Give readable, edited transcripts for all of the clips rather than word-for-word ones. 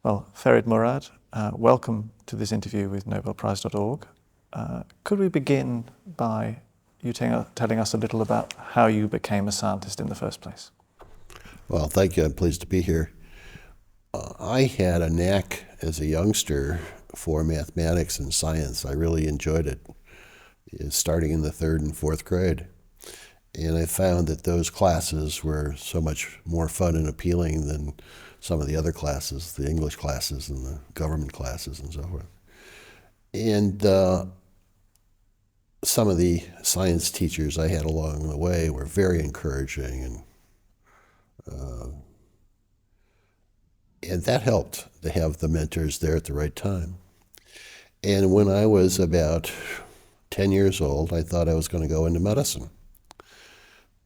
Well, Ferid Murad, welcome to this interview with nobelprize.org. Could we begin by you telling us a little about how you became a scientist in the first place? Well, thank you. I'm pleased to be here. I had a knack as a youngster for mathematics and science. I really enjoyed it, starting in the third and fourth grade. And I found that those classes were so much more fun and appealing than some of the other classes, the English classes and the government classes and so forth. And some of the science teachers I had along the way were very encouraging, and that helped to have the mentors there at the right time. And when I was about 10 years old, I thought I was going to go into medicine.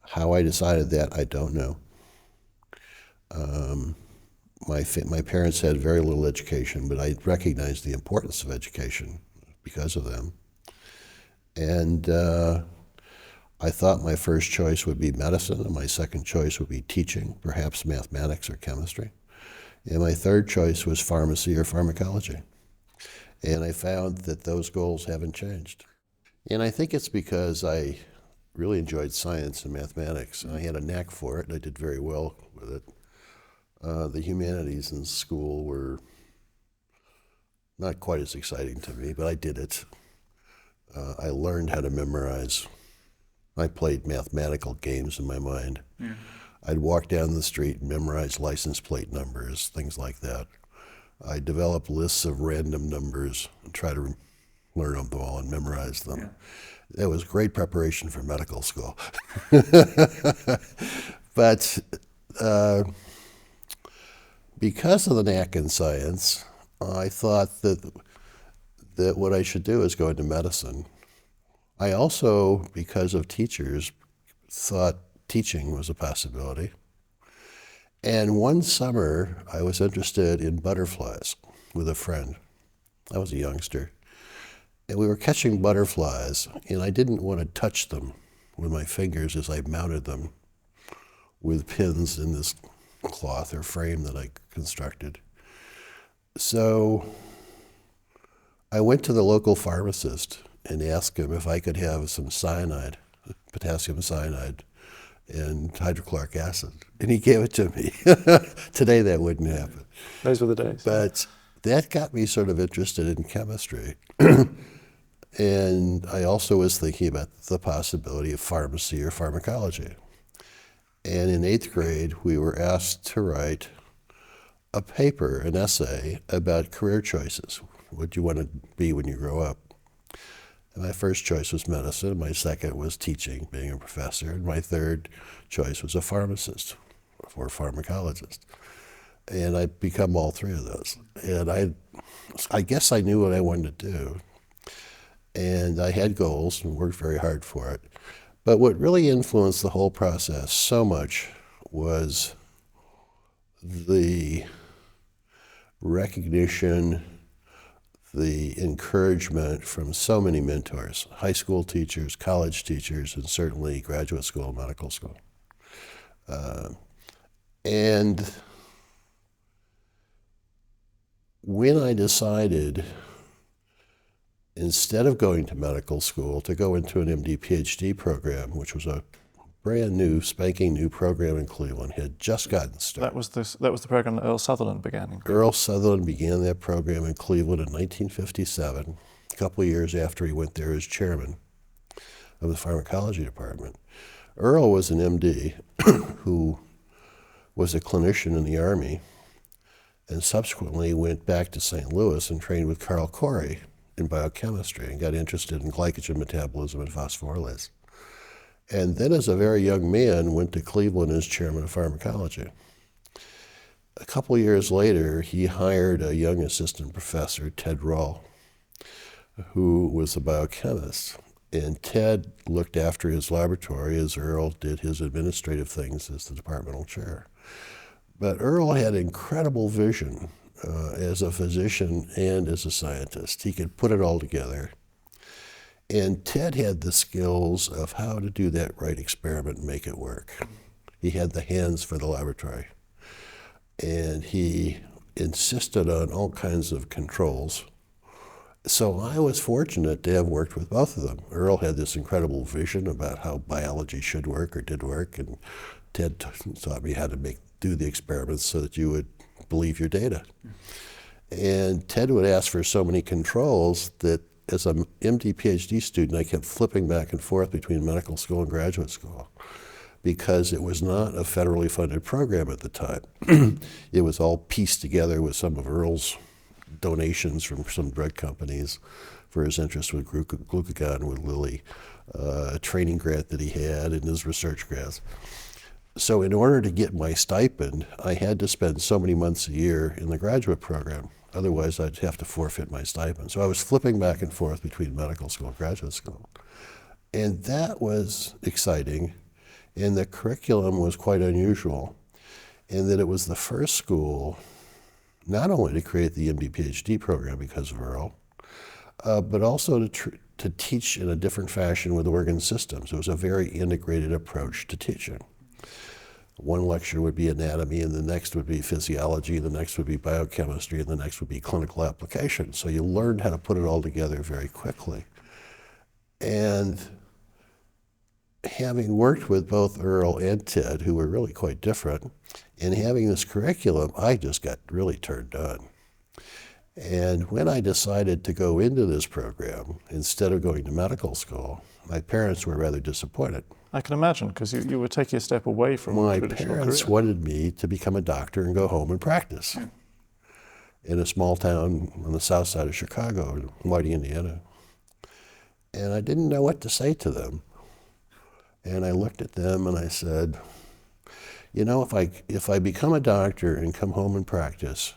How I decided that, I don't know. My parents had very little education, but I recognized the importance of education because of them. And I thought my first choice would be medicine, and my second choice would be teaching, perhaps mathematics or chemistry. And my third choice was pharmacy or pharmacology. And I found that those goals haven't changed. And I think it's because I really enjoyed science and mathematics, and I had a knack for it, and I did very well with it. The humanities in school were not quite as exciting to me, but I did it. I learned how to memorize. I played mathematical games in my mind. Yeah. I'd walk down the street and memorize license plate numbers, things like that. I developed lists of random numbers and try to learn them all and memorize them. Yeah. That was great preparation for medical school. But because of the knack in science, I thought that what I should do is go into medicine. I also, because of teachers, thought teaching was a possibility. And one summer, I was interested in butterflies with a friend. I was a youngster. And we were catching butterflies, and I didn't want to touch them with my fingers as I mounted them with pins in this cloth or frame that I constructed. So I went to the local pharmacist and asked him if I could have some cyanide, potassium cyanide, and hydrochloric acid. And he gave it to me. Today that wouldn't happen. Those were the days. But that got me sort of interested in chemistry. And I also was thinking about the possibility of pharmacy or pharmacology. And in 8th grade, we were asked to write a paper, an essay, about career choices. What do you want to be when you grow up? And my first choice was medicine. My second was teaching, being a professor. And my third choice was a pharmacist or pharmacologist. And I'd become all three of those. And I guess I knew what I wanted to do. And I had goals and worked very hard for it. But what really influenced the whole process so much was the recognition, the encouragement from so many mentors, high school teachers, college teachers, and certainly graduate school and medical school. And when I decided, instead of going to medical school, to go into an MD PhD program, which was a brand new, spanking new program in Cleveland, had just gotten started. That was the program that Earl Sutherland began in Cleveland. Earl Sutherland began that program in Cleveland in 1957, a couple of years after he went there as chairman of the pharmacology department. Earl was an MD who was a clinician in the Army and subsequently went back to St. Louis and trained with Carl Corey in biochemistry and got interested in glycogen metabolism and phosphorylase. And then as a very young man, went to Cleveland as chairman of pharmacology. A couple of years later, he hired a young assistant professor, Ted Rull, who was a biochemist. And Ted looked after his laboratory as Earl did his administrative things as the departmental chair. But Earl had incredible vision as a physician and as a scientist. He could put it all together. And Ted had the skills of how to do that right experiment and make it work. He had the hands for the laboratory. And he insisted on all kinds of controls. So I was fortunate to have worked with both of them. Earl had this incredible vision about how biology should work or did work, and Ted taught me how to do the experiments so that you would believe your data. And Ted would ask for so many controls that as an MD PhD student, I kept flipping back and forth between medical school and graduate school because it was not a federally funded program at the time. It was all pieced together with some of Earl's donations from some drug companies for his interest with glucagon with Lilly, a training grant that he had and his research grants. So in order to get my stipend, I had to spend so many months a year in the graduate program. Otherwise, I'd have to forfeit my stipend. So I was flipping back and forth between medical school and graduate school. And that was exciting. And the curriculum was quite unusual in that it was the first school not only to create the MD PhD program because of Earl, but also to teach in a different fashion with organ systems. It was a very integrated approach to teaching. One lecture would be anatomy, and the next would be physiology, the next would be biochemistry, and the next would be clinical application. So you learned how to put it all together very quickly. And having worked with both Earl and Ted, who were really quite different, and having this curriculum, I just got really turned on. And when I decided to go into this program, instead of going to medical school, my parents were rather disappointed. I can imagine, because you were taking a step away from my traditional parents career. wanted me to become a doctor and go home and practice in a small town on the south side of Chicago, Whitey, Indiana. And I didn't know what to say to them. And I looked at them and I said, you know, if I become a doctor and come home and practice,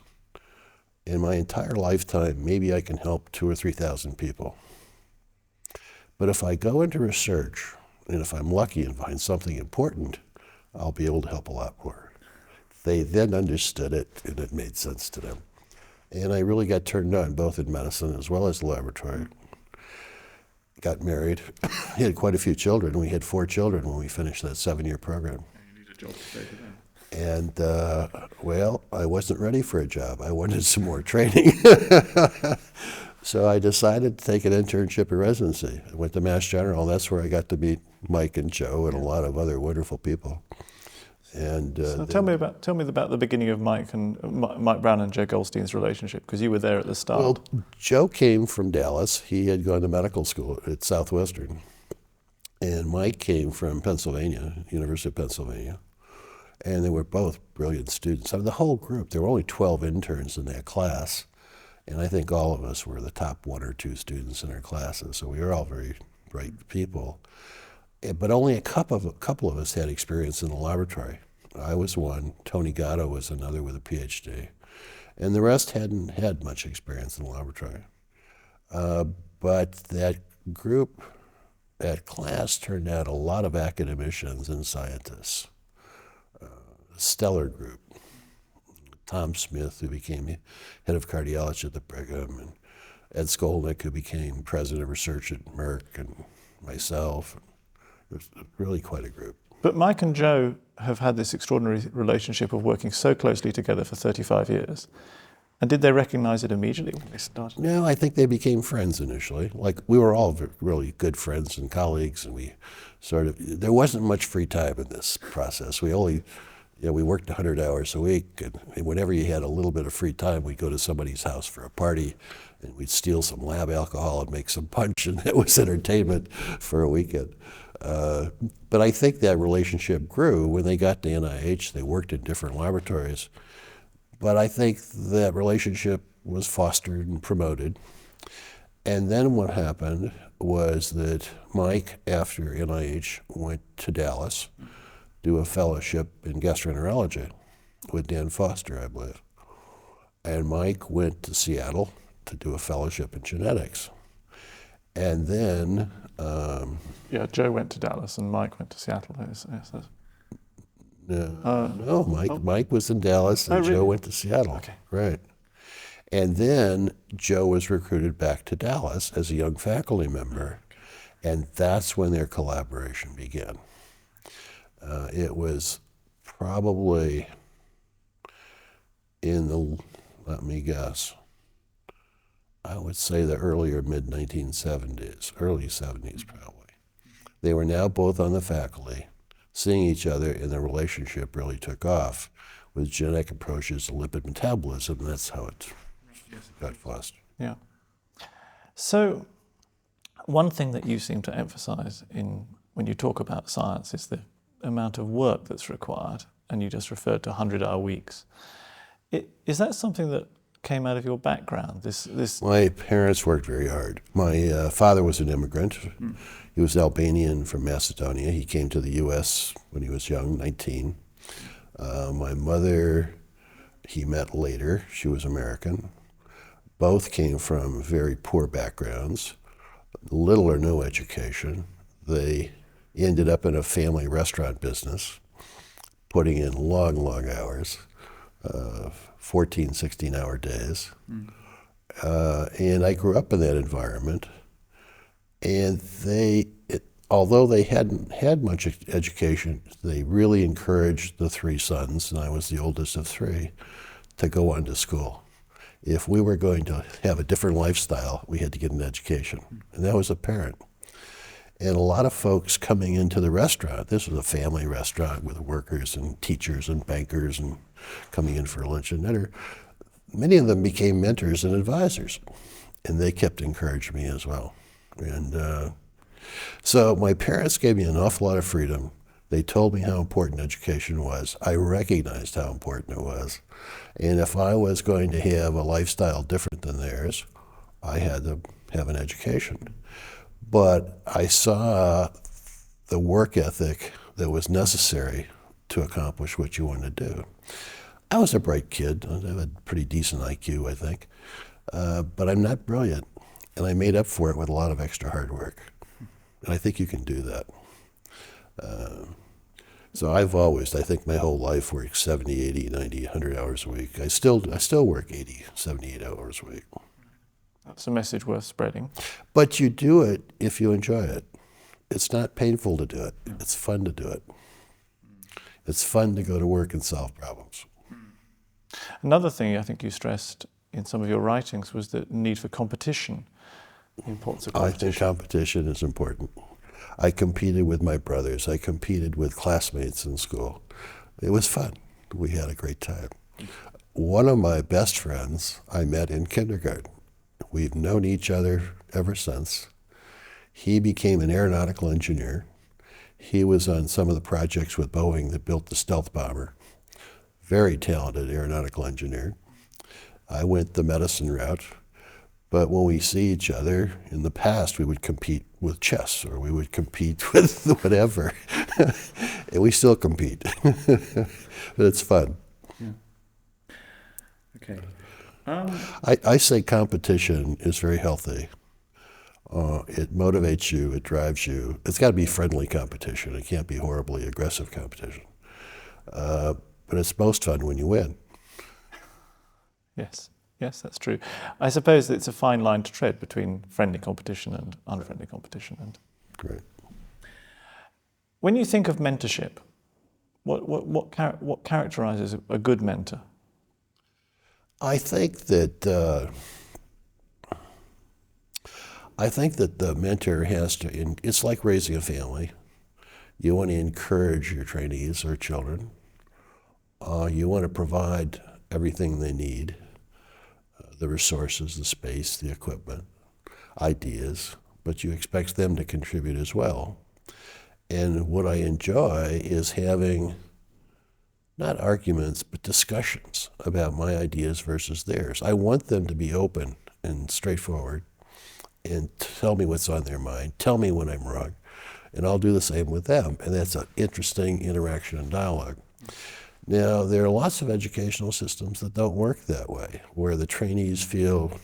in my entire lifetime, maybe I can help 2,000 or 3,000 people. But if I go into research, and if I'm lucky and find something important, I'll be able to help a lot more. They then understood it, and it made sense to them. And I really got turned on, both in medicine as well as the laboratory. Got married. He had quite a few children. We had 4 children when we finished that 7-year program. You need a job to stay to them. And, well, I wasn't ready for a job. I wanted some more training. So I decided to take an internship or residency. I went to Mass General. That's where I got to meet Mike and Joe and a lot of other wonderful people. And so tell me about the beginning of Mike Brown and Joe Goldstein's relationship, because you were there at the start. Well, Joe came from Dallas. He had gone to medical school at Southwestern. And Mike came from Pennsylvania, University of Pennsylvania. And they were both brilliant students. I mean, the whole group, there were only 12 interns in that class. And I think all of us were the top 1 or 2 students in our classes. So we were all very bright people. But only a couple of us had experience in the laboratory. I was one. Tony Gatto was another with a PhD. And the rest hadn't had much experience in the laboratory. But that group, that class turned out a lot of academicians and scientists. Stellar group. Tom Smith, who became head of cardiology at the Brigham, and Ed Skolnick, who became president of research at Merck, and myself. It was really quite a group. But Mike and Joe have had this extraordinary relationship of working so closely together for 35 years. And did they recognize it immediately when they started? No, I think they became friends initially. Like, we were all really good friends and colleagues, and we there wasn't much free time in this process. We worked 100 hours a week, and whenever you had a little bit of free time, we'd go to somebody's house for a party, and we'd steal some lab alcohol and make some punch, and that was entertainment for a weekend. But I think that relationship grew. When they got to NIH, they worked in different laboratories. But I think that relationship was fostered and promoted. And then what happened was that Mike, after NIH, went to Dallas, do a fellowship in gastroenterology with Dan Foster, I believe. And Mike went to Seattle to do a fellowship in genetics. And then... Joe went to Dallas and Mike went to Seattle. Mike was in Dallas and Joe went to Seattle. Okay. Right. And then Joe was recruited back to Dallas as a young faculty member, and that's when their collaboration began. It was probably in the let me guess. I would say the earlier mid-1970s, early 70s probably. They were now both on the faculty, seeing each other, and the relationship really took off with genetic approaches to lipid metabolism, and that's how it got fostered. Yeah. So one thing that you seem to emphasize when you talk about science is the amount of work that's required, and you just referred to 100-hour weeks. Is that something that came out of your background? My parents worked very hard. My father was an immigrant. He was Albanian from Macedonia. He came to the U.S. when he was young, 19. My mother, he met later. She was American. Both came from very poor backgrounds, little or no education. They ended up in a family restaurant business, putting in long, long hours, 14, 16-hour days. And I grew up in that environment. And although they hadn't had much education, they really encouraged the three sons, and I was the oldest of three, to go on to school. If we were going to have a different lifestyle, we had to get an education. And that was apparent. And a lot of folks coming into the restaurant, this was a family restaurant with workers and teachers and bankers and coming in for lunch and dinner, many of them became mentors and advisors. And they kept encouraging me as well. And so my parents gave me an awful lot of freedom. They told me how important education was. I recognized how important it was. And if I was going to have a lifestyle different than theirs, I had to have an education. But I saw the work ethic that was necessary to accomplish what you wanted to do. I was a bright kid. I had a pretty decent IQ, I think. But I'm not brilliant. And I made up for it with a lot of extra hard work. And I think you can do that. So I've always, I think my whole life, worked 70, 80, 90, 100 hours a week. I still work 80, 78 hours a week. That's a message worth spreading. But you do it if you enjoy it. It's not painful to do it. It's fun to do it. It's fun to go to work and solve problems. Another thing I think you stressed in some of your writings was the need for competition, the importance of competition. I think competition is important. I competed with my brothers. I competed with classmates in school. It was fun. We had a great time. One of my best friends I met in kindergarten. We've known each other ever since. He became an aeronautical engineer. He was on some of the projects with Boeing that built the stealth bomber. Very talented aeronautical engineer. I went the medicine route. But when we see each other, in the past, we would compete with chess, or we would compete with whatever. And we still compete. But it's fun. Yeah. Okay. I say competition is very healthy. It motivates you, it drives you. It's got to be friendly competition. It can't be horribly aggressive competition. But it's most fun when you win. Yes. Yes, that's true. I suppose it's a fine line to tread between friendly competition and unfriendly competition. Great. When you think of mentorship, what characterizes a good mentor? I think that the mentor has to. It's like raising a family. You want to encourage your trainees or children. You want to provide everything they need. The resources, the space, the equipment, ideas, but you expect them to contribute as well. And what I enjoy is having not arguments, but discussions about my ideas versus theirs. I want them to be open and straightforward and tell me what's on their mind, tell me when I'm wrong, and I'll do the same with them. And that's an interesting interaction and dialogue. Now, there are lots of educational systems that don't work that way, where the trainees feel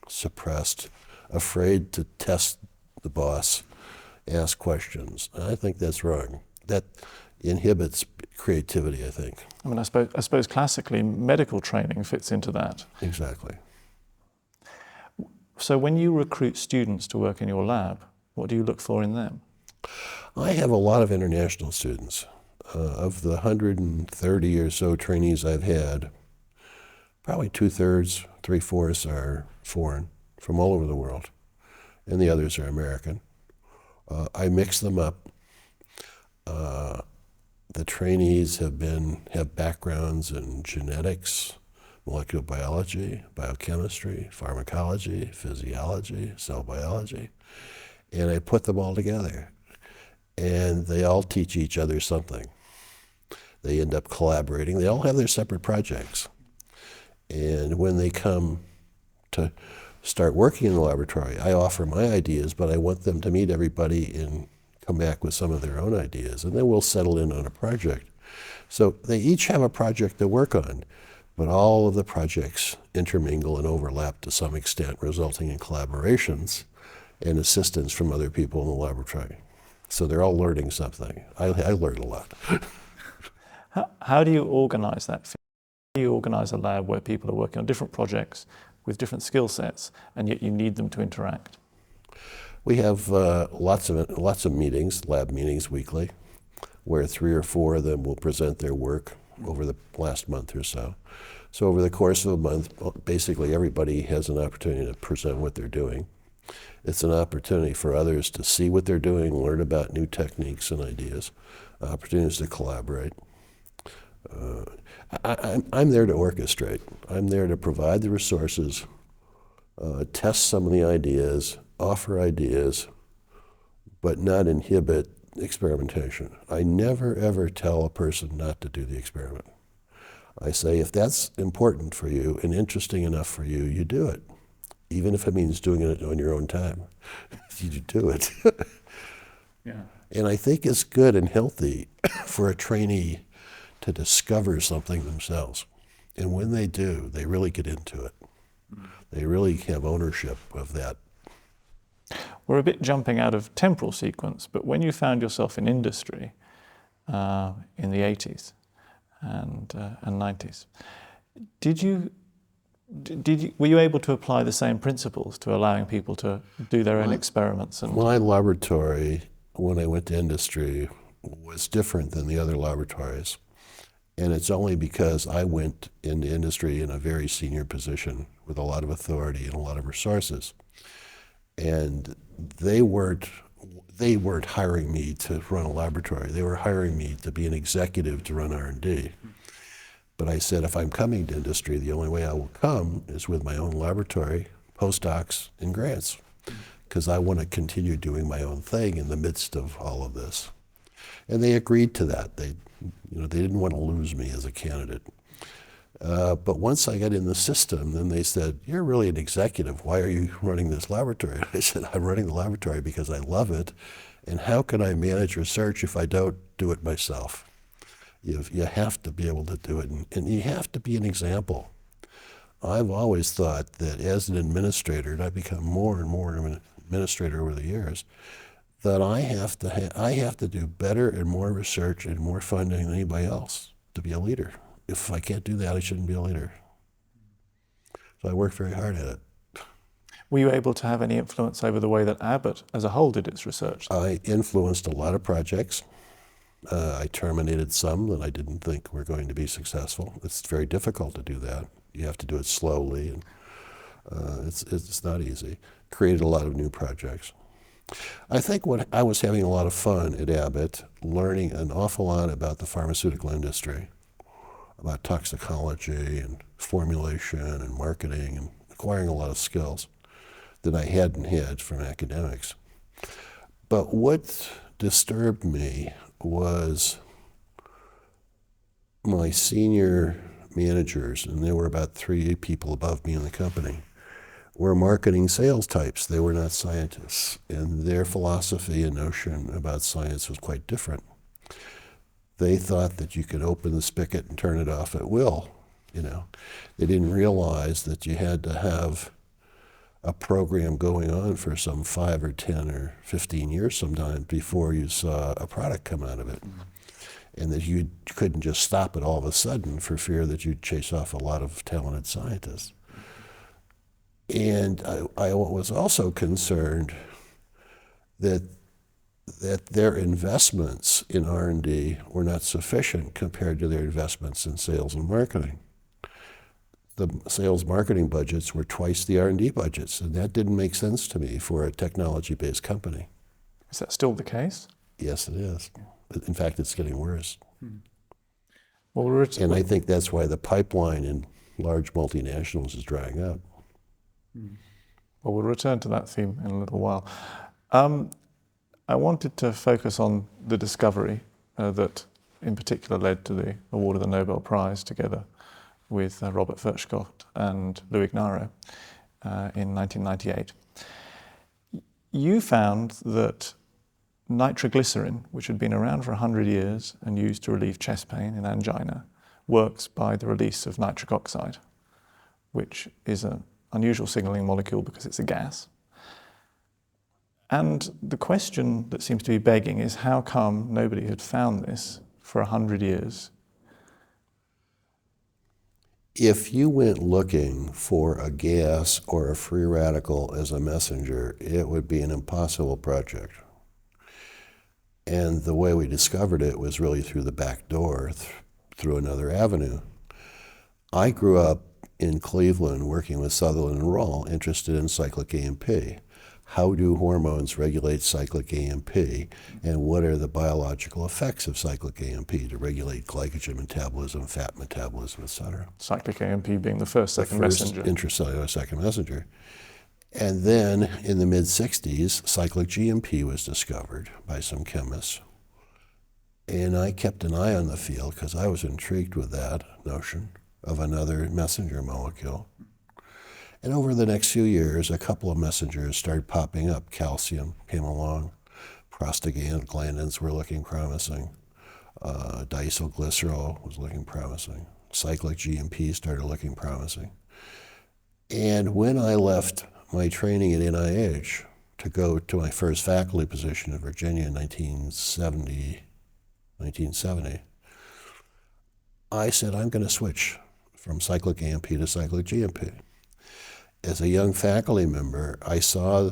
suppressed, afraid to test the boss, ask questions. And I think that's wrong. That inhibits creativity, I think. I mean, I suppose classically medical training fits into that. Exactly. So when you recruit students to work in your lab, what do you look for in them? I have a lot of international students. Of the 130 or so trainees I've had, probably 2/3, 3/4 are foreign, from all over the world, and the others are American. I mix them up. The trainees have backgrounds in genetics, molecular biology, biochemistry, pharmacology, physiology, cell biology, and I put them all together. And they all teach each other something. They end up collaborating. They all have their separate projects. And when they come to start working in the laboratory, I offer my ideas, but I want them to meet everybody and come back with some of their own ideas. And then we'll settle in on a project. So they each have a project to work on, but all of the projects intermingle and overlap to some extent, resulting in collaborations and assistance from other people in the laboratory. So they're all learning something. I learned a lot. How do you organize that? How do you organize a lab where people are working on different projects with different skill sets, and yet you need them to interact? We have lots of meetings, lab meetings weekly, where 3 or 4 of them will present their work over the last month or so. So over the course of a month, basically everybody has an opportunity to present what they're doing. It's an opportunity for others to see what they're doing, learn about new techniques and ideas, opportunities to collaborate. I'm there to orchestrate. I'm there to provide the resources, test some of the ideas, offer ideas, but not inhibit experimentation. I never ever tell a person not to do the experiment. I say, if that's important for you and interesting enough for you, you do it. Even if it means doing it on your own time, you do it. Yeah. And I think it's good and healthy for a trainee to discover something themselves. And when they do, they really get into it. They really have ownership of that. We're a bit jumping out of temporal sequence, but when you found yourself in industry in the 80s and 90s, were you able to apply the same principles to allowing people to do their own experiments? And my laboratory, when I went to industry, was different than the other laboratories. And it's only because I went into industry in a very senior position with a lot of authority and a lot of resources. And they weren't hiring me to run a laboratory. They were hiring me to be an executive to run R&D. But I said, if I'm coming to industry, the only way I will come is with my own laboratory, postdocs, and grants, because I want to continue doing my own thing in the midst of all of this. And they agreed to that. They didn't want to lose me as a candidate. But once I got in the system, then they said, you're really an executive. Why are you running this laboratory? I said, I'm running the laboratory because I love it. And how can I manage research if I don't do it myself? You have to be able to do it, and you have to be an example. I've always thought that as an administrator, and I've become more and more of an administrator over the years, that I have to do better and more research and more funding than anybody else to be a leader. If I can't do that, I shouldn't be a leader. So I work very hard at it. Were you able to have any influence over the way that Abbott as a whole did its research? I influenced a lot of projects. I terminated some that I didn't think were going to be successful. It's very difficult to do that. You have to do it slowly, and it's not easy. Created a lot of new projects. I think I was having a lot of fun at Abbott, learning an awful lot about the pharmaceutical industry, about toxicology and formulation and marketing, and acquiring a lot of skills that I hadn't had from academics. But what disturbed me was my senior managers, and there were about 3 people above me in the company, were marketing sales types. They were not scientists, and their philosophy and notion about science was quite different. They thought that you could open the spigot and turn it off at will. They didn't realize that you had to have a program going on for some 5 or 10 or 15 years sometimes before you saw a product come out of it. And that you couldn't just stop it all of a sudden for fear that you'd chase off a lot of talented scientists. And I was also concerned that their investments in R&D were not sufficient compared to their investments in sales and marketing. the sales marketing budgets were twice the R&D budgets, and that didn't make sense to me for a technology-based company. Is that still the case? Yes, it is. In fact, it's getting worse. Well, and I think that's why the pipeline in large multinationals is drying up. Well, we'll return to that theme in a little while. I wanted to focus on the discovery that in particular led to the award of the Nobel Prize together with Robert Furchgott and Louis Gnarro in 1998. You found that nitroglycerine, which had been around for 100 years and used to relieve chest pain in angina, works by the release of nitric oxide, which is an unusual signaling molecule because it's a gas. And the question that seems to be begging is how come nobody had found this for 100 years? If you went looking for a gas or a free radical as a messenger, it would be an impossible project. And the way we discovered it was really through the back door, through another avenue. I grew up in Cleveland working with Sutherland and Roll, interested in cyclic AMP. How do hormones regulate cyclic AMP, and what are the biological effects of cyclic AMP to regulate glycogen metabolism, fat metabolism, etc.? Cyclic AMP being the first second messenger. Intracellular second messenger. And then in the mid-60s, cyclic GMP was discovered by some chemists. And I kept an eye on the field because I was intrigued with that notion of another messenger molecule. And over the next few years, a couple of messengers started popping up. Calcium came along. Prostaglandins were looking promising. Diacylglycerol was looking promising. Cyclic GMP started looking promising. And when I left my training at NIH to go to my first faculty position in Virginia in 1970, I said, I'm going to switch from cyclic AMP to cyclic GMP. As a young faculty member, I saw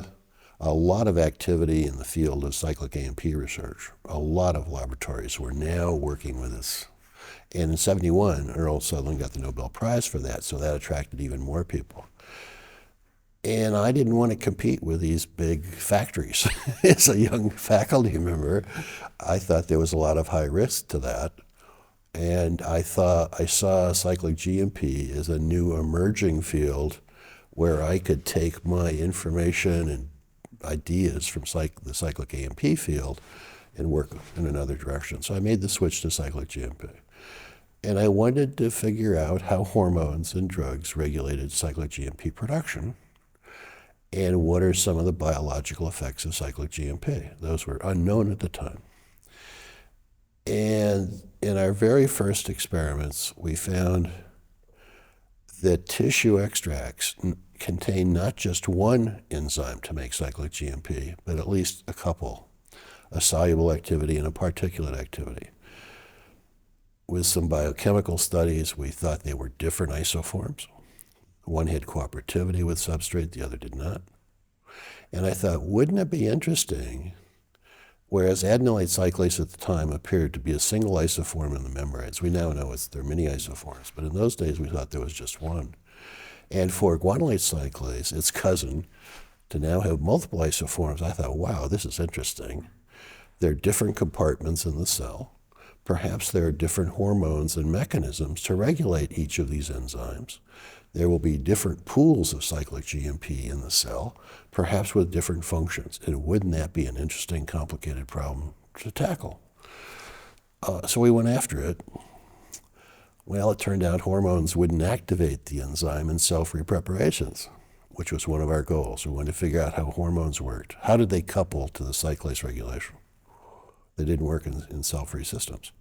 a lot of activity in the field of cyclic AMP research. A lot of laboratories were now working with this. And in '71, Earl Sutherland got the Nobel Prize for that, so that attracted even more people. And I didn't want to compete with these big factories. As a young faculty member, I thought there was a lot of high risk to that. And I saw cyclic GMP as a new emerging field where I could take my information and ideas from the cyclic AMP field and work in another direction. So I made the switch to cyclic GMP. And I wanted to figure out how hormones and drugs regulated cyclic GMP production and what are some of the biological effects of cyclic GMP. Those were unknown at the time. And in our very first experiments, we found that tissue extracts contain not just one enzyme to make cyclic GMP, but at least a couple, a soluble activity and a particulate activity. With some biochemical studies, we thought they were different isoforms. One had cooperativity with substrate, the other did not. And I thought, wouldn't it be interesting, whereas adenylate cyclase at the time appeared to be a single isoform in the membranes. We now know there are many isoforms, but in those days we thought there was just one. And for guanylate cyclase, its cousin, to now have multiple isoforms, I thought, wow, this is interesting. There are different compartments in the cell. Perhaps there are different hormones and mechanisms to regulate each of these enzymes. There will be different pools of cyclic GMP in the cell, perhaps with different functions. And wouldn't that be an interesting, complicated problem to tackle? So we went after it. Well, it turned out hormones wouldn't activate the enzyme in cell-free preparations, which was one of our goals. We wanted to figure out how hormones worked. How did they couple to the cyclase regulation? They didn't work in cell-free systems.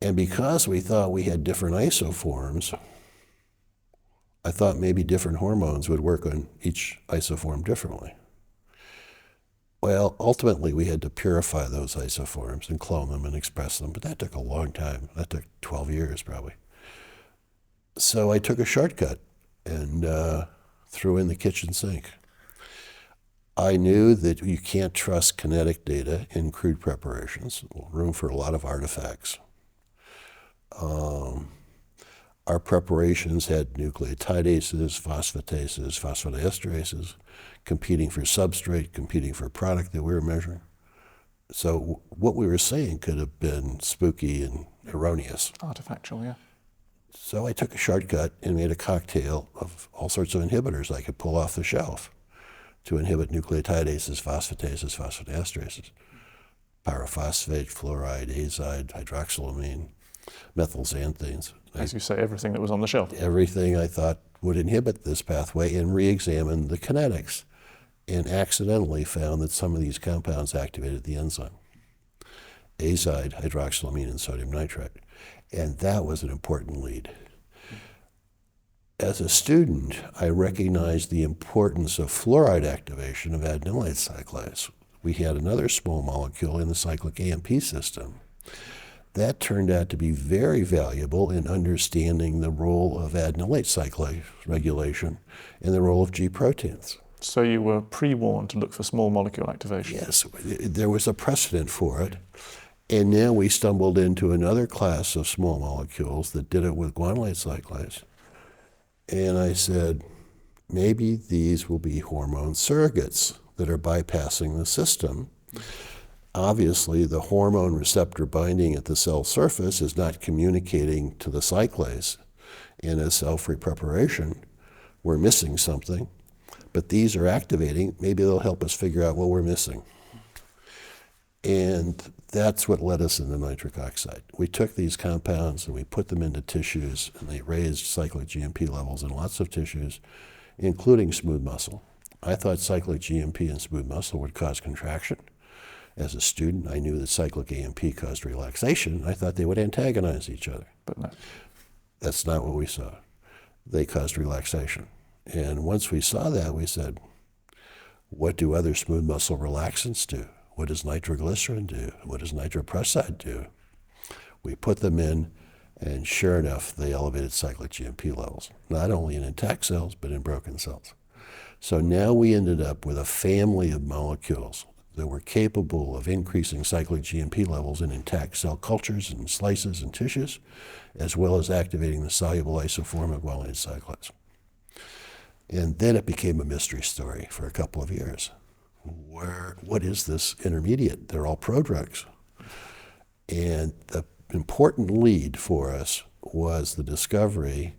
And because we thought we had different isoforms, I thought maybe different hormones would work on each isoform differently. Well, ultimately, we had to purify those isoforms and clone them and express them, but that took a long time. That took 12 years, probably. So I took a shortcut and threw in the kitchen sink. I knew that you can't trust kinetic data in crude preparations, room for a lot of artifacts. Our our preparations had nucleotidases, phosphatases, phosphodiesterase, competing for substrate, competing for product that we were measuring. So what we were saying could have been spooky and erroneous. Artifactual, yeah. So I took a shortcut and made a cocktail of all sorts of inhibitors I could pull off the shelf to inhibit nucleotidases, phosphatases, phosphodiesterases, pyrophosphate, fluoride, azide, hydroxylamine, methylxanthines. As you say, everything that was on the shelf. Everything I thought would inhibit this pathway, and re-examined the kinetics, and accidentally found that some of these compounds activated the enzyme. Azide, hydroxylamine, and sodium nitrite. And that was an important lead. As a student, I recognized the importance of fluoride activation of adenylate cyclase. We had another small molecule in the cyclic AMP system. That turned out to be very valuable in understanding the role of adenylate cyclase regulation and the role of G proteins. So you were pre-warned to look for small molecule activation. Yes, there was a precedent for it. And now we stumbled into another class of small molecules that did it with guanylate cyclase. And I said, maybe these will be hormone surrogates that are bypassing the system. Obviously, the hormone receptor binding at the cell surface is not communicating to the cyclase in a cell-free preparation. We're missing something, but these are activating. Maybe they'll help us figure out what we're missing. And that's what led us into nitric oxide. We took these compounds and we put them into tissues, and they raised cyclic GMP levels in lots of tissues, including smooth muscle. I thought cyclic GMP in smooth muscle would cause contraction. As a student, I knew that cyclic AMP caused relaxation. I thought they would antagonize each other. But no. That's not what we saw. They caused relaxation. And once we saw that, we said, what do other smooth muscle relaxants do? What does nitroglycerine do? What does nitroprusside do? We put them in, and sure enough, they elevated cyclic GMP levels, not only in intact cells, but in broken cells. So now we ended up with a family of molecules that were capable of increasing cyclic GMP levels in intact cell cultures and slices and tissues, as well as activating the soluble isoform of guanylate cyclase. And then it became a mystery story for a couple of years. What is this intermediate? They're all prodrugs. And the important lead for us was the discovery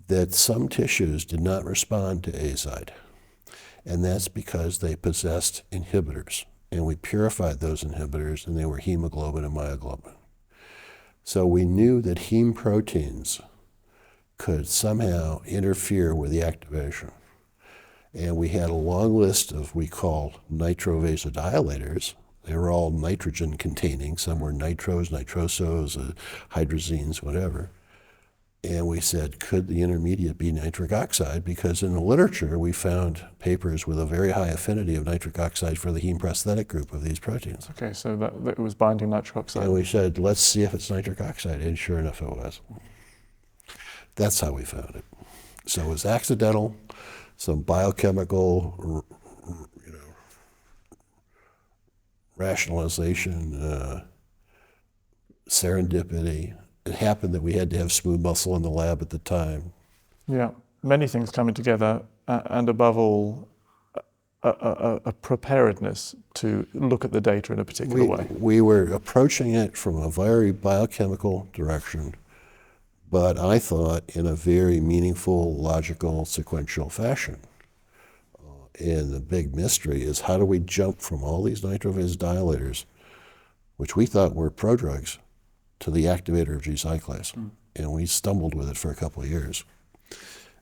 that some tissues did not respond to azide. And that's because they possessed inhibitors. And we purified those inhibitors, and they were hemoglobin and myoglobin. So we knew that heme proteins could somehow interfere with the activation. And we had a long list of we call nitrovasodilators. They were all nitrogen containing. Some were nitros, nitrosos, hydrazines, whatever. And we said, could the intermediate be nitric oxide? Because in the literature, we found papers with a very high affinity of nitric oxide for the heme prosthetic group of these proteins. Okay, so that was binding nitric oxide. And we said, let's see if it's nitric oxide. And sure enough, it was. That's how we found it. So it was accidental, some biochemical, rationalization, serendipity. It happened that we had to have smooth muscle in the lab at the time. Yeah, many things coming together, and above all, a preparedness to look at the data in a particular way. We were approaching it from a very biochemical direction, but I thought in a very meaningful, logical, sequential fashion. And the big mystery is, how do we jump from all these nitrovasodilators, which we thought were prodrugs, to the activator of G cyclase? And we stumbled with it for a couple of years.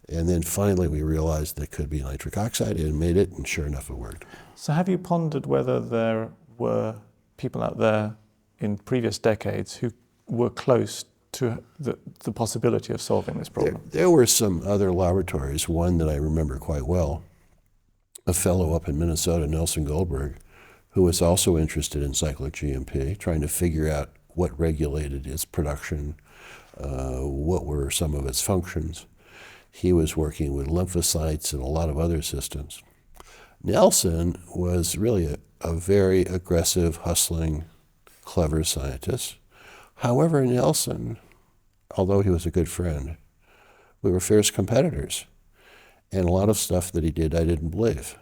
And then finally we realized that it could be nitric oxide, and made it, and sure enough it worked. So have you pondered whether there were people out there in previous decades who were close to the possibility of solving this problem? There were some other laboratories, one that I remember quite well, a fellow up in Minnesota, Nelson Goldberg, who was also interested in cyclic GMP, trying to figure out what regulated its production, what were some of its functions. He was working with lymphocytes and a lot of other systems. Nelson was really a very aggressive, hustling, clever scientist. However, Nelson although he was a good friend, we were fierce competitors. And a lot of stuff that he did, I didn't believe.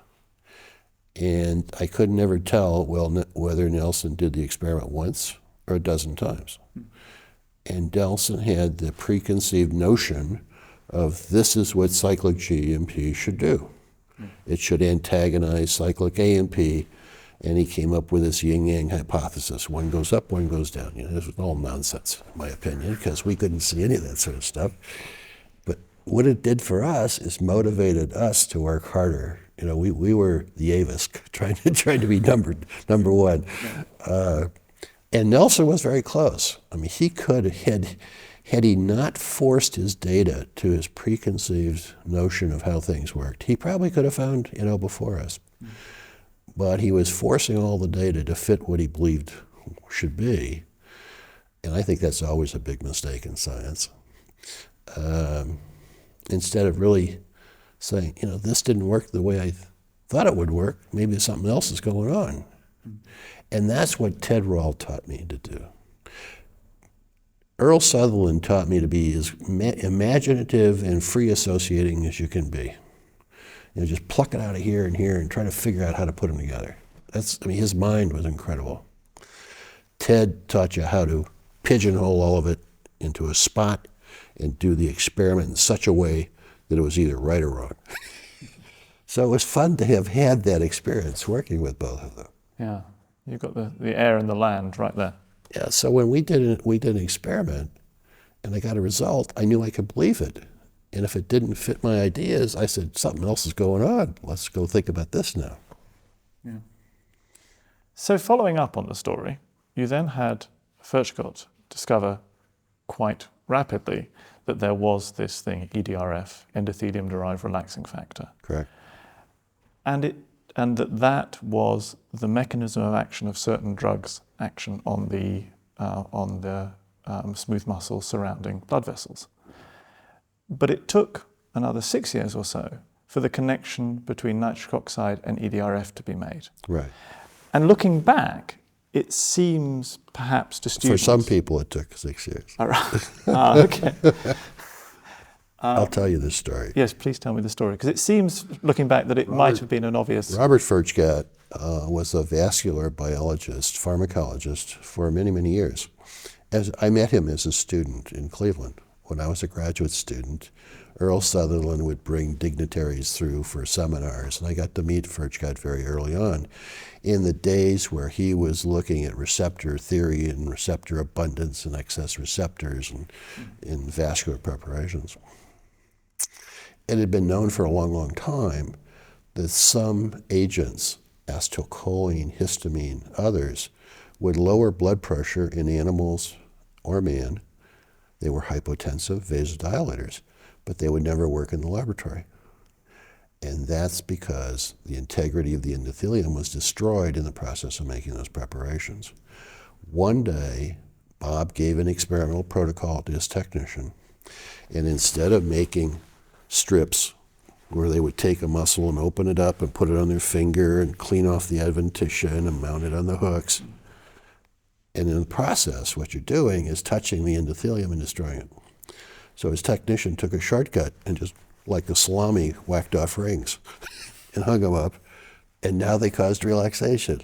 And I could never tell whether Nelson did the experiment once or a dozen times. And Nelson had the preconceived notion of this is what cyclic GMP should do. It should antagonize cyclic AMP, and he came up with this yin-yang hypothesis. One goes up, one goes down. This was all nonsense, in my opinion, because we couldn't see any of that sort of stuff. But what it did for us is motivated us to work harder. We were the Avis, trying to be number one. And Nelson was very close. I mean, he could had he not forced his data to his preconceived notion of how things worked, he probably could have found, before us. But he was forcing all the data to fit what he believed should be. And I think that's always a big mistake in science. Instead of really saying, this didn't work the way I thought it would work, maybe something else is going on. And that's what Ted Rall taught me to do. Earl Sutherland taught me to be as imaginative and free associating as you can be. Just pluck it out of here and try to figure out how to put them together. His mind was incredible. Ted taught you how to pigeonhole all of it into a spot and do the experiment in such a way that it was either right or wrong. So it was fun to have had that experience working with both of them. Yeah, you've got the air and the land right there. Yeah, so when we did an experiment and I got a result, I knew I could believe it. And if it didn't fit my ideas, I said, something else is going on. Let's go think about this now. Yeah. So following up on the story, you then had Furchgott discover quite rapidly that there was this thing, EDRF, endothelium-derived relaxing factor. Correct. And that was the mechanism of action of certain drugs' action on the smooth muscle surrounding blood vessels. But it took another 6 years or so for the connection between nitric oxide and EDRF to be made. Right. And looking back, it seems perhaps to students... For some people it took 6 years. All right. Okay. I'll tell you this story. Yes, please tell me the story, because it seems, looking back, that it might have been an obvious... Robert Furchgott was a vascular biologist, pharmacologist for many, many years. I met him as a student in Cleveland. When I was a graduate student, Earl Sutherland would bring dignitaries through for seminars, and I got to meet Furchgott very early on in the days where he was looking at receptor theory and receptor abundance and excess receptors and in vascular preparations. It had been known for a long, long time that some agents, acetylcholine, histamine, others, would lower blood pressure in animals or man. They were hypotensive vasodilators, but they would never work in the laboratory. And that's because the integrity of the endothelium was destroyed in the process of making those preparations. One day, Bob gave an experimental protocol to his technician, and instead of making strips where they would take a muscle and open it up and put it on their finger and clean off the adventitia and mount it on the hooks, and in the process, what you're doing is touching the endothelium and destroying it. So his technician took a shortcut and just, like a salami, whacked off rings and hung them up, and now they caused relaxation.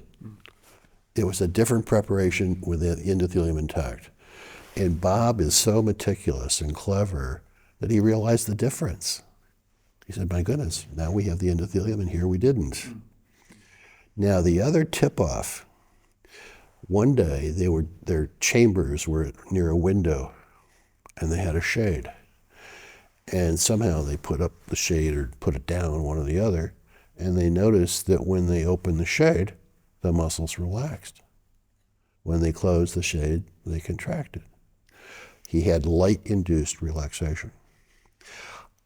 It was a different preparation with the endothelium intact. And Bob is so meticulous and clever that he realized the difference. He said, my goodness, now we have the endothelium and here we didn't. Now the other tip-off, one day their chambers were near a window and they had a shade. And somehow they put up the shade or put it down, one or the other, and they noticed that when they opened the shade, the muscles relaxed. When they closed the shade, they contracted. He had light-induced relaxation.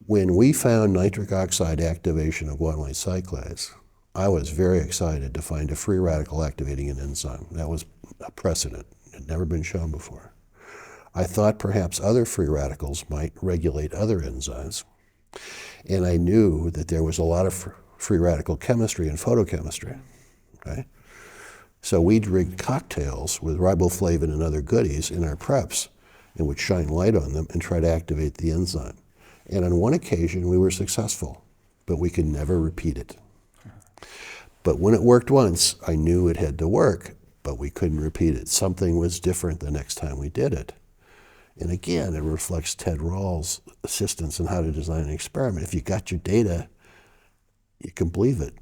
When we found nitric oxide activation of guanylate cyclase, I was very excited to find a free radical activating an enzyme. That was a precedent. It had never been shown before. I thought perhaps other free radicals might regulate other enzymes. And I knew that there was a lot of free radical chemistry and photochemistry. Okay? So we drink cocktails with riboflavin and other goodies in our preps. and would shine light on them and try to activate the enzyme. And on one occasion, we were successful, but we could never repeat it. But when it worked once, I knew it had to work, but we couldn't repeat it. Something was different the next time we did it. And again, it reflects Ted Rawls' assistance in how to design an experiment. If you got your data, you can believe it.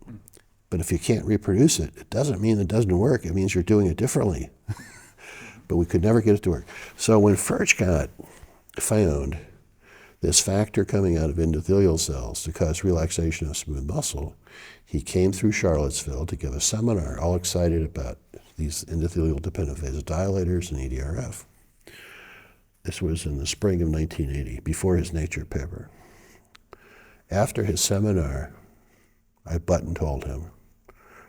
But if you can't reproduce it, it doesn't mean it doesn't work. It means you're doing it differently. But we could never get it to work. So when Furchgott found this factor coming out of endothelial cells to cause relaxation of smooth muscle, he came through Charlottesville to give a seminar, all excited about these endothelial-dependent vasodilators and EDRF. This was in the spring of 1980, before his Nature paper. After his seminar, I buttonholed him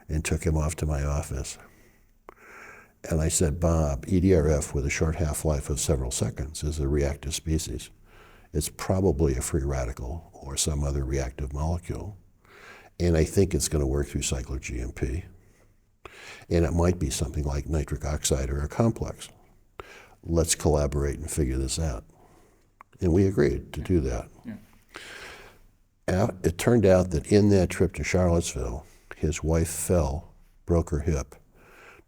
and took him off to my office. And I said, Bob, EDRF with a short half-life of several seconds is a reactive species. It's probably a free radical or some other reactive molecule. And I think it's going to work through cyclic GMP. And it might be something like nitric oxide or a complex. Let's collaborate and figure this out. And we agreed to do that. It turned out that in that trip to Charlottesville, his wife fell, broke her hip.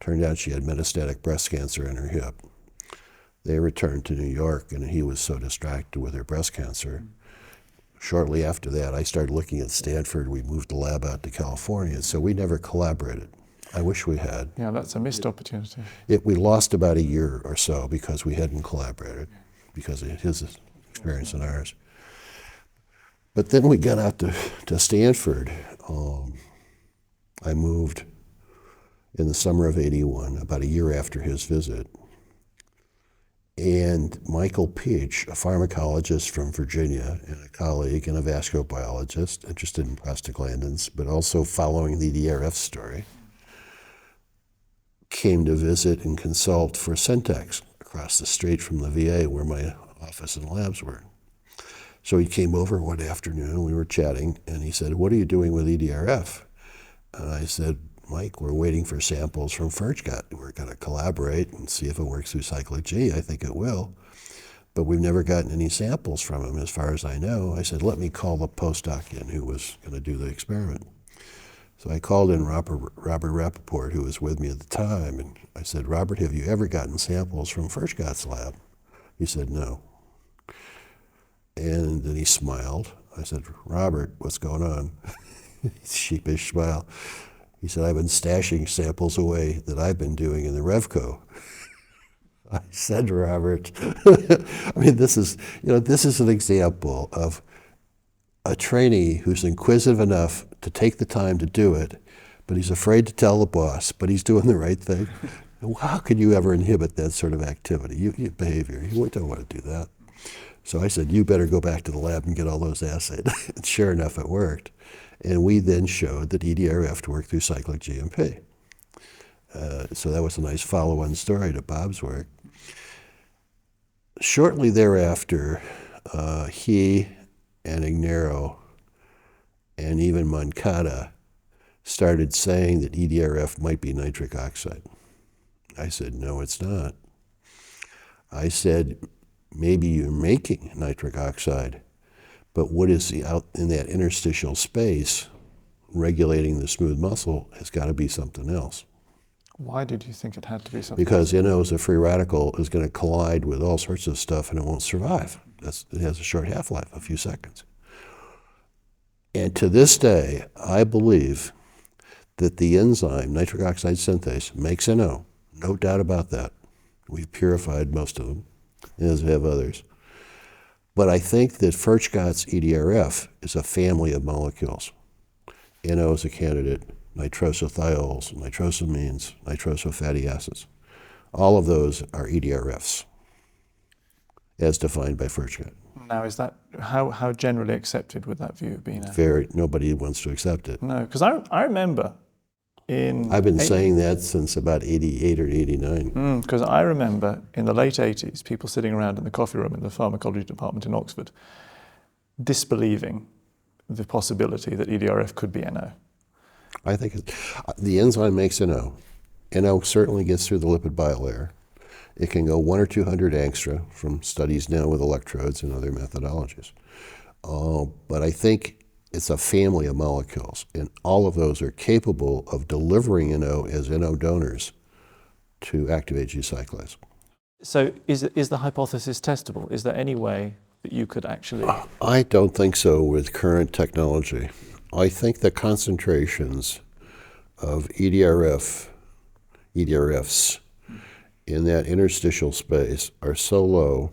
Turned out she had metastatic breast cancer in her hip. They returned to New York, and he was so distracted with her breast cancer. Shortly after that, I started looking at Stanford. We moved the lab out to California, so we never collaborated. I wish we had. Yeah, that's a missed opportunity. We lost about a year or so because we hadn't collaborated, because of his experience and ours. But then we got out to Stanford. I moved in the summer of '81, about a year after his visit. And Michael Peach, a pharmacologist from Virginia and a colleague and a vascular biologist interested in prostaglandins, but also following the EDRF story, came to visit and consult for Centex across the street from the VA where my office and labs were. So he came over one afternoon, we were chatting, and he said, "What are you doing with EDRF?" And I said, "Mike, we're waiting for samples from Furchgott. We're going to collaborate and see if it works through cyclic G. I think it will. But we've never gotten any samples from him as far as I know." I said, "Let me call the postdoc in who was going to do the experiment." So I called in Robert Rappaport, who was with me at the time, and I said, "Robert, have you ever gotten samples from Furchgott's lab?" He said, "No." And then he smiled. I said, "Robert, what's going on?" Sheepish smile. He said, "I've been stashing samples away that I've been doing in the Revco." I said, "Robert," I mean, this is an example of a trainee who's inquisitive enough to take the time to do it, but he's afraid to tell the boss, but he's doing the right thing. How could you ever inhibit that sort of activity, behavior? You don't want to do that. So I said, "You better go back to the lab and get all those assays." And sure enough, it worked. And we then showed that EDRF worked through cyclic GMP. So that was a nice follow-on story to Bob's work. Shortly thereafter, he and Ignero and even Moncada started saying that EDRF might be nitric oxide. I said, "No, it's not." I said, "Maybe you're making nitric oxide, but what is out in that interstitial space regulating the smooth muscle has got to be something else." Why did you think it had to be something Because NO as a free radical is going to collide with all sorts of stuff and it won't survive. It has a short half-life, a few seconds. And to this day, I believe that the enzyme, nitric oxide synthase, makes NO. No doubt about that. We've purified most of them, as have others. But I think that Furchgott's EDRF is a family of molecules. NO is a candidate, nitrosothiols, nitrosamines, nitrosofatty acids. All of those are EDRFs, as defined by Furchgott. Now, is that how generally accepted would that view be now? Nobody wants to accept it. No, because I remember I've been saying that since about 88 or 89. Because I remember in the late 80s, people sitting around in the coffee room in the pharmacology department in Oxford, disbelieving the possibility that EDRF could be NO. I think the enzyme makes NO. NO certainly gets through the lipid bilayer. It can go 1 or 200 angstroms from studies now with electrodes and other methodologies. But I think it's a family of molecules, and all of those are capable of delivering NO as NO donors to activate G cyclase. So is the hypothesis testable? Is there any way that you could actually... I don't think so with current technology. I think the concentrations of EDRFs in that interstitial space are so low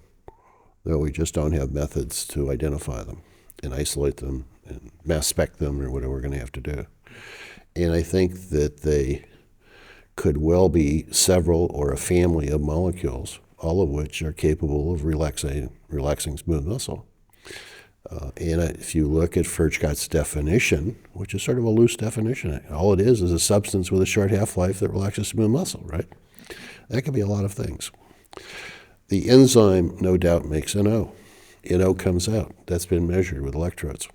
that we just don't have methods to identify them and isolate them and mass spec them or whatever we're going to have to do. And I think that they could well be several or a family of molecules, all of which are capable of relaxing smooth muscle. And if you look at Furchtgott's definition, which is sort of a loose definition, all it is a substance with a short half-life that relaxes smooth muscle, right? That could be a lot of things. The enzyme, no doubt, makes NO. NO comes out. That's been measured with electrodes.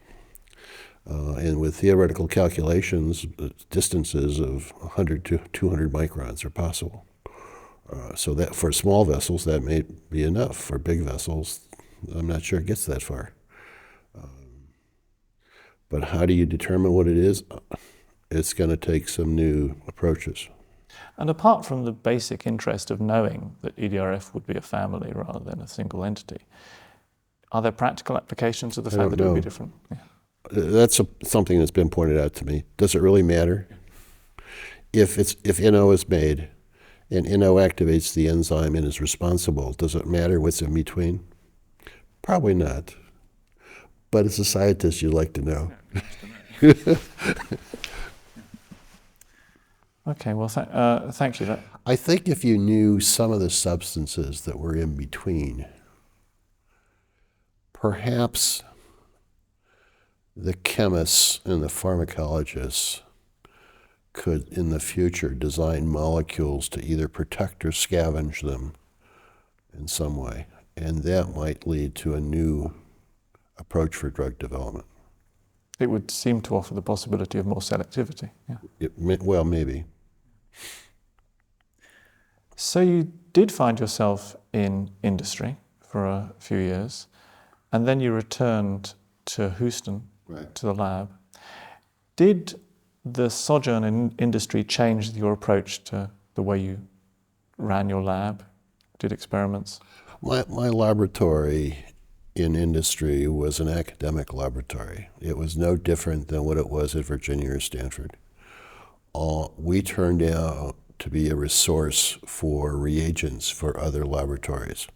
And with theoretical calculations, distances of 100 to 200 microns are possible. So that for small vessels, that may be enough. For big vessels, I'm not sure it gets that far. But how do you determine what it is? It's going to take some new approaches. And apart from the basic interest of knowing that EDRF would be a family rather than a single entity, are there practical applications of the fact that it would be different? Yeah. That's something that's been pointed out to me. Does it really matter? If NO is made and NO activates the enzyme and is responsible, does it matter what's in between? Probably not. But as a scientist, you'd like to know. Okay, well, thank you. I think if you knew some of the substances that were in between, perhaps the chemists and the pharmacologists could, in the future, design molecules to either protect or scavenge them in some way. And that might lead to a new approach for drug development. It would seem to offer the possibility of more selectivity. Yeah. Well, maybe. So you did find yourself in industry for a few years, and then you returned to Houston, right, to the lab. Did the sojourn in industry change your approach to the way you ran your lab, did experiments? My laboratory in industry was an academic laboratory. It was no different than what it was at Virginia or Stanford. We turned out to be a resource for reagents for other laboratories.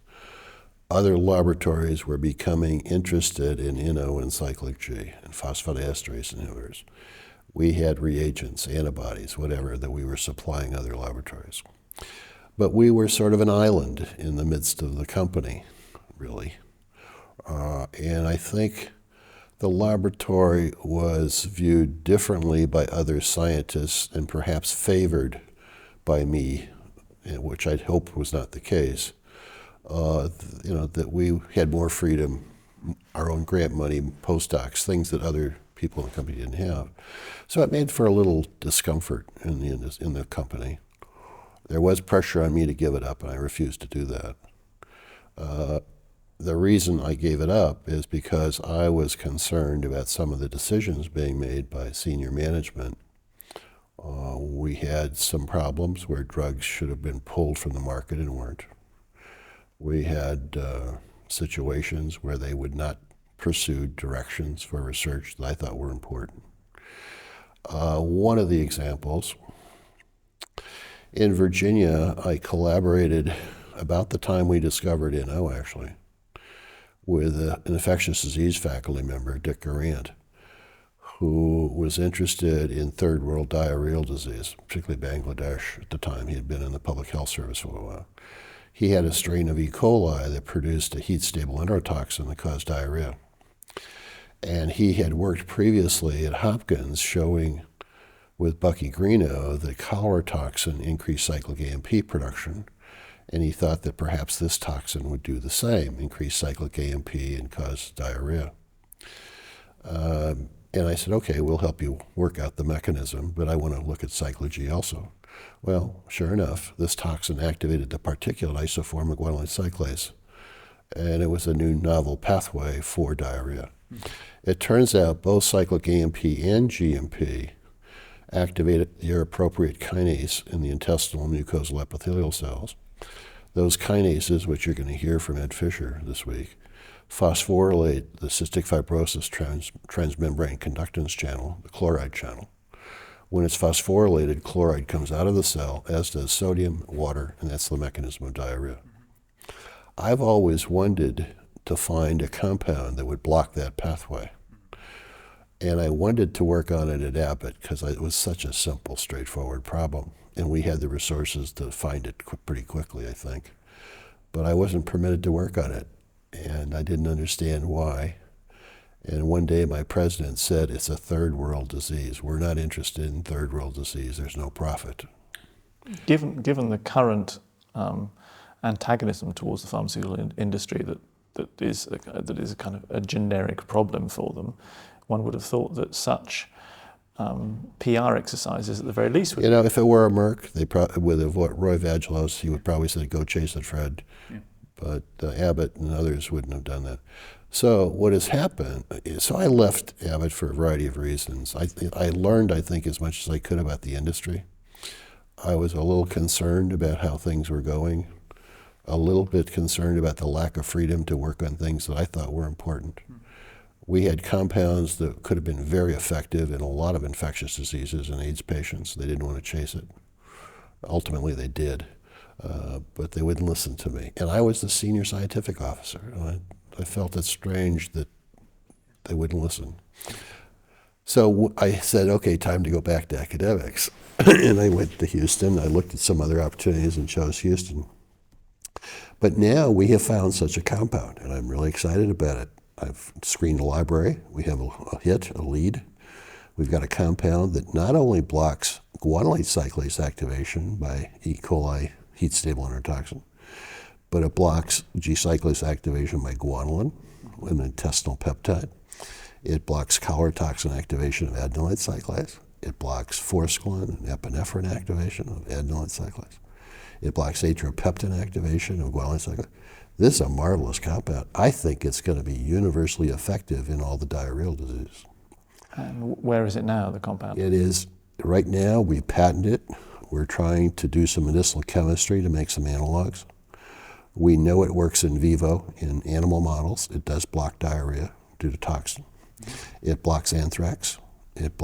Other laboratories were becoming interested in NO and cyclic G and phosphodiesterase inhibitors. We had reagents, antibodies, whatever, that we were supplying other laboratories. But we were sort of an island in the midst of the company, really. And I think the laboratory was viewed differently by other scientists and perhaps favored by me, which I'd hope was not the case. That we had more freedom, our own grant money, postdocs, things that other people in the company didn't have. So it made for a little discomfort in the company. There was pressure on me to give it up, and I refused to do that. The reason I gave it up is because I was concerned about some of the decisions being made by senior management. We had some problems where drugs should have been pulled from the market and weren't. We had situations where they would not pursue directions for research that I thought were important. One of the examples, in Virginia, I collaborated about the time we discovered NO, actually, with an infectious disease faculty member, Dick Garant, who was interested in third world diarrheal disease, particularly Bangladesh at the time. He had been in the public health service for a while. He had a strain of E. coli that produced a heat-stable enterotoxin that caused diarrhea. And he had worked previously at Hopkins showing with Bucky Greeno that cholera toxin increased cyclic AMP production. And he thought that perhaps this toxin would do the same, increase cyclic AMP and cause diarrhea. And I said, okay, we'll help you work out the mechanism, but I want to look at cyclogy also. Well, sure enough, this toxin activated the particulate isoform of guanylate cyclase, and it was a new novel pathway for diarrhea. It turns out both cyclic AMP and GMP activated the appropriate kinase in the intestinal mucosal epithelial cells. Those kinases, which you're going to hear from Ed Fisher this week, phosphorylate the cystic fibrosis transmembrane conductance channel, the chloride channel. When it's phosphorylated, chloride comes out of the cell, as does sodium, water, and that's the mechanism of diarrhea. I've always wanted to find a compound that would block that pathway. And I wanted to work on it at Abbott because it was such a simple, straightforward problem. And we had the resources to find it pretty quickly, I think. But I wasn't permitted to work on it, and I didn't understand why. And one day my president said, it's a third world disease. We're not interested in third world disease. There's no profit. Given the current antagonism towards the pharmaceutical industry that is a kind of a generic problem for them, one would have thought that such PR exercises, at the very least, would... You know, if it were a Merck, with Roy Vagelos, he would probably say, "Go chase it, Fred." Yeah. But Abbott and others wouldn't have done that. So what has happened is, so I left Abbott for a variety of reasons. I learned, I think, as much as I could about the industry. I was a little concerned about how things were going, a little bit concerned about the lack of freedom to work on things that I thought were important. We had compounds that could have been very effective in a lot of infectious diseases and AIDS patients. They didn't want to chase it. Ultimately, they did, but they wouldn't listen to me. And I was the senior scientific officer, and I felt it strange that they wouldn't listen. So I said, okay, time to go back to academics. And I went to Houston. I looked at some other opportunities and chose Houston. But now we have found such a compound, and I'm really excited about it. I've screened a library. We have a lead. We've got a compound that not only blocks guanylate cyclase activation by E. coli heat stable enterotoxin, but it blocks G-cyclase activation by guanylin, an intestinal peptide. It blocks cholera-toxin activation of adenylate cyclase. It blocks forskolin and epinephrine activation of adenylate cyclase. It blocks atropeptin activation of guanylate cyclase. This is a marvelous compound. I think it's going to be universally effective in all the diarrheal diseases. And where is it now, the compound? It is, right now, we patent it. We're trying to do some medicinal chemistry to make some analogs. We know it works in vivo in animal models. It does block diarrhea due to toxin. It blocks anthrax. It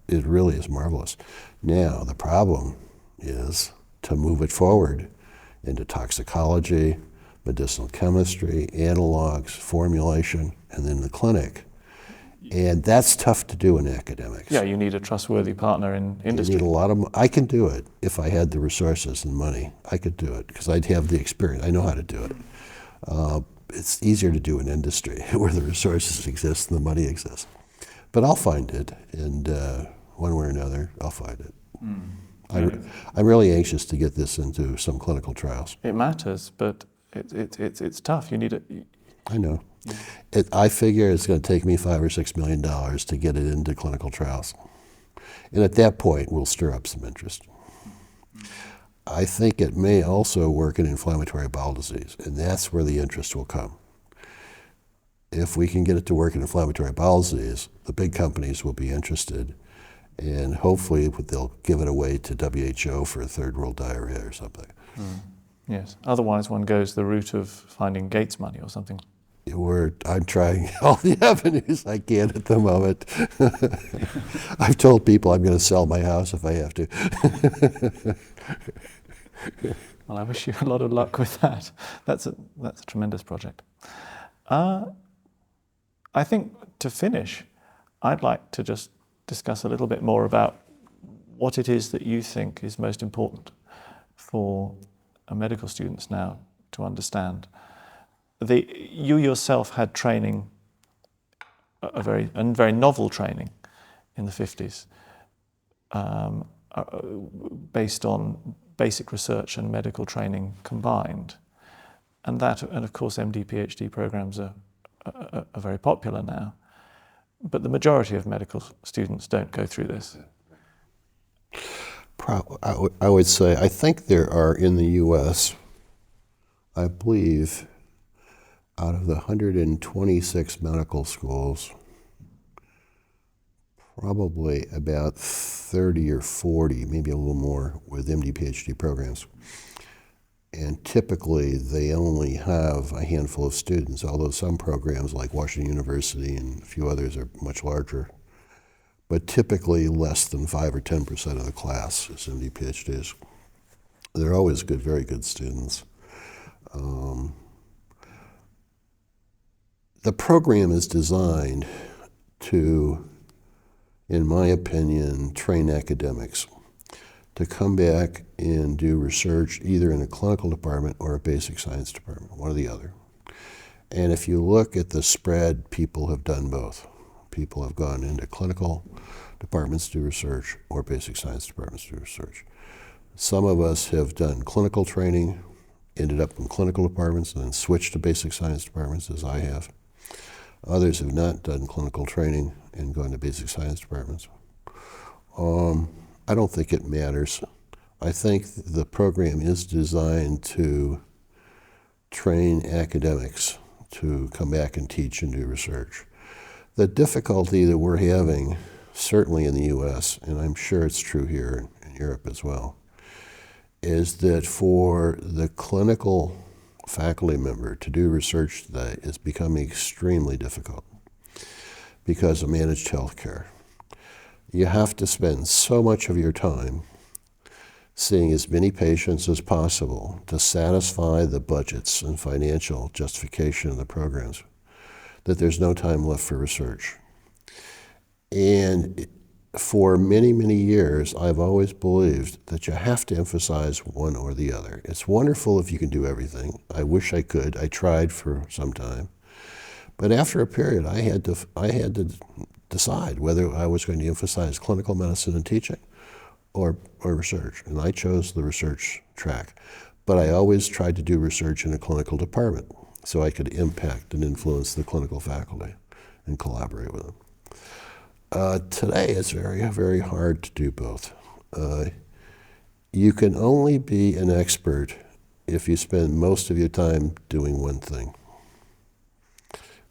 really is marvelous. Now, the problem is to move it forward into toxicology, medicinal chemistry, analogs, formulation, and then the clinic. And that's tough to do in academics. Yeah, you need a trustworthy partner in industry. You need a lot of. I can do it if I had the resources and money. I could do it because I'd have the experience. I know how to do it. It's easier to do in industry where the resources exist and the money exists. But I'll find it, and one way or another, I'll find it. I'm really anxious to get this into some clinical trials. It matters, but it's tough. You need it. I know. I figure it's going to take me $5 or $6 million to get it into clinical trials. And at that point, we'll stir up some interest. I think it may also work in inflammatory bowel disease, and that's where the interest will come. If we can get it to work in inflammatory bowel disease, the big companies will be interested, and hopefully they'll give it away to WHO for third world diarrhea or something. Yes. Otherwise, one goes the route of finding Gates money or something. I'm trying all the avenues I can at the moment. I've told people I'm going to sell my house if I have to. Well, I wish you a lot of luck with that. That's a tremendous project. I think to finish, I'd like to just discuss a little bit more about what it is that you think is most important for medical students now to understand. You yourself had training, a very novel training in the 50s, based on basic research and medical training combined. And of course MD, PhD programs are very popular now. But the majority of medical students don't go through this. I would say, I think there are in the U.S., I believe, out of the 126 medical schools, probably about 30 or 40, maybe a little more, with MD, PhD programs. And typically, they only have a handful of students, although some programs like Washington University and a few others are much larger. But typically less than 5 or 10% of the class is MD, PhDs. They're always good, very good students. The program is designed to, in my opinion, train academics to come back and do research either in a clinical department or a basic science department, one or the other. And if you look at the spread, people have done both. People have gone into clinical departments to do research or basic science departments to do research. Some of us have done clinical training, ended up in clinical departments and then switched to basic science departments, as I have. Others have not done clinical training and gone to basic science departments. I don't think it matters. I think the program is designed to train academics to come back and teach and do research. The difficulty that we're having, certainly in the US, and I'm sure it's true here in Europe as well, is that for the clinical faculty member to do research today is becoming extremely difficult because of managed healthcare. You have to spend so much of your time seeing as many patients as possible to satisfy the budgets and financial justification of the programs that there's no time left for research. And for many, many years, I've always believed that you have to emphasize one or the other. It's wonderful if you can do everything. I wish I could. I tried for some time. But after a period, I had to decide whether I was going to emphasize clinical medicine and teaching or research. And I chose the research track. But I always tried to do research in a clinical department so I could impact and influence the clinical faculty and collaborate with them. Today, it's very, very hard to do both. You can only be an expert if you spend most of your time doing one thing,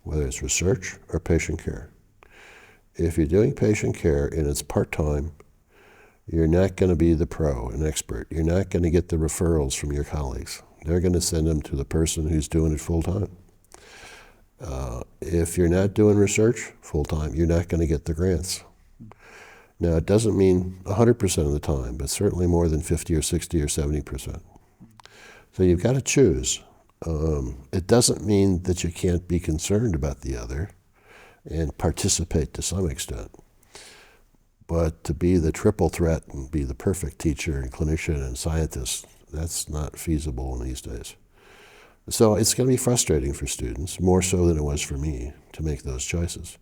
whether it's research or patient care. If you're doing patient care and it's part-time, you're not going to be the pro, an expert. You're not going to get the referrals from your colleagues. They're going to send them to the person who's doing it full-time. If you're not doing research full-time, you're not going to get the grants. Now, it doesn't mean 100% of the time, but certainly more than 50 or 60 or 70%. So you've got to choose. It doesn't mean that you can't be concerned about the other and participate to some extent. But to be the triple threat and be the perfect teacher and clinician and scientist, that's not feasible in these days. So it's going to be frustrating for students, more so than it was for me, to make those choices.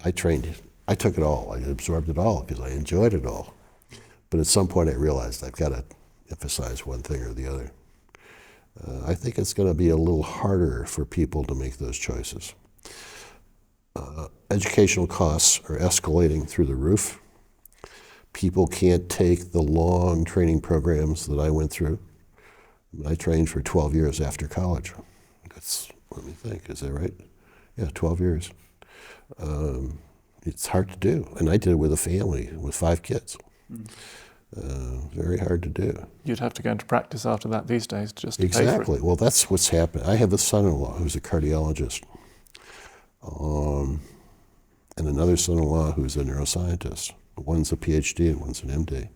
I took it all. I absorbed it all because I enjoyed it all. But at some point I realized I've got to emphasize one thing or the other. I think it's going to be a little harder for people to make those choices. Educational costs are escalating through the roof. People can't take the long training programs that I went through. I trained for 12 years after college. Let me think, is that right? Yeah, 12 years. It's hard to do. And I did it with a family, with 5 kids. Very hard to do. You'd have to go into practice after that these days just to pay for it. Exactly. Well, that's what's happened. I have a son-in-law who's a cardiologist. And another son-in-law who's a neuroscientist. One's a PhD and one's an MD.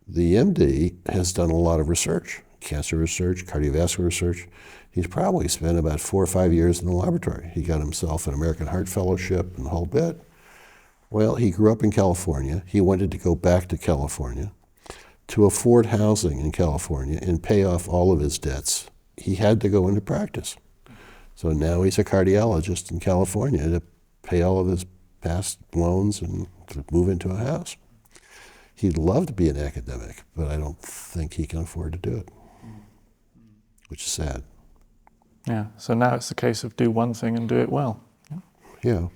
The MD has done a lot of research. Cancer research, cardiovascular research. He's probably spent about 4 or 5 years in the laboratory. He got himself an American Heart Fellowship and the whole bit. Well, he grew up in California. He wanted to go back to California. To afford housing in California and pay off all of his debts, he had to go into practice. So now he's a cardiologist in California to pay all of his past loans and to move into a house. He'd love to be an academic, but I don't think he can afford to do it, which is sad. Yeah, so now it's the case of do one thing and do it well. Yeah.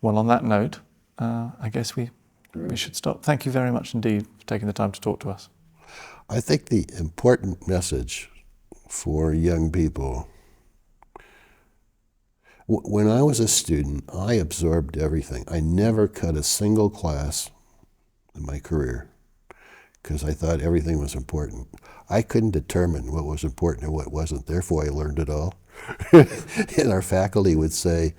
Well, on that note, I guess we should stop. Thank you very much indeed for taking the time to talk to us. I think the important message for young people, when I was a student, I absorbed everything. I never cut a single class in my career because I thought everything was important. I couldn't determine what was important and what wasn't, therefore I learned it all. And our faculty would say,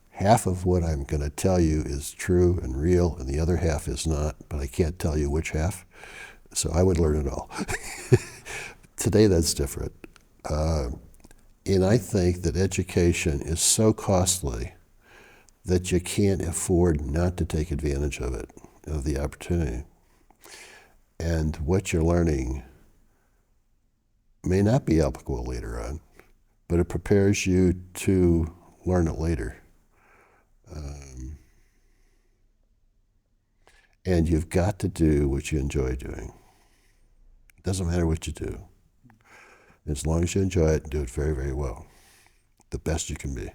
half of what I'm going to tell you is true and real, and the other half is not, but I can't tell you which half. So I would learn it all. Today that's different. And I think that education is so costly that you can't afford not to take advantage of it, of the opportunity. And what you're learning may not be applicable later on, but it prepares you to learn it later. And you've got to do what you enjoy doing. It doesn't matter what you do. As long as you enjoy it, do it very, very well. The best you can be.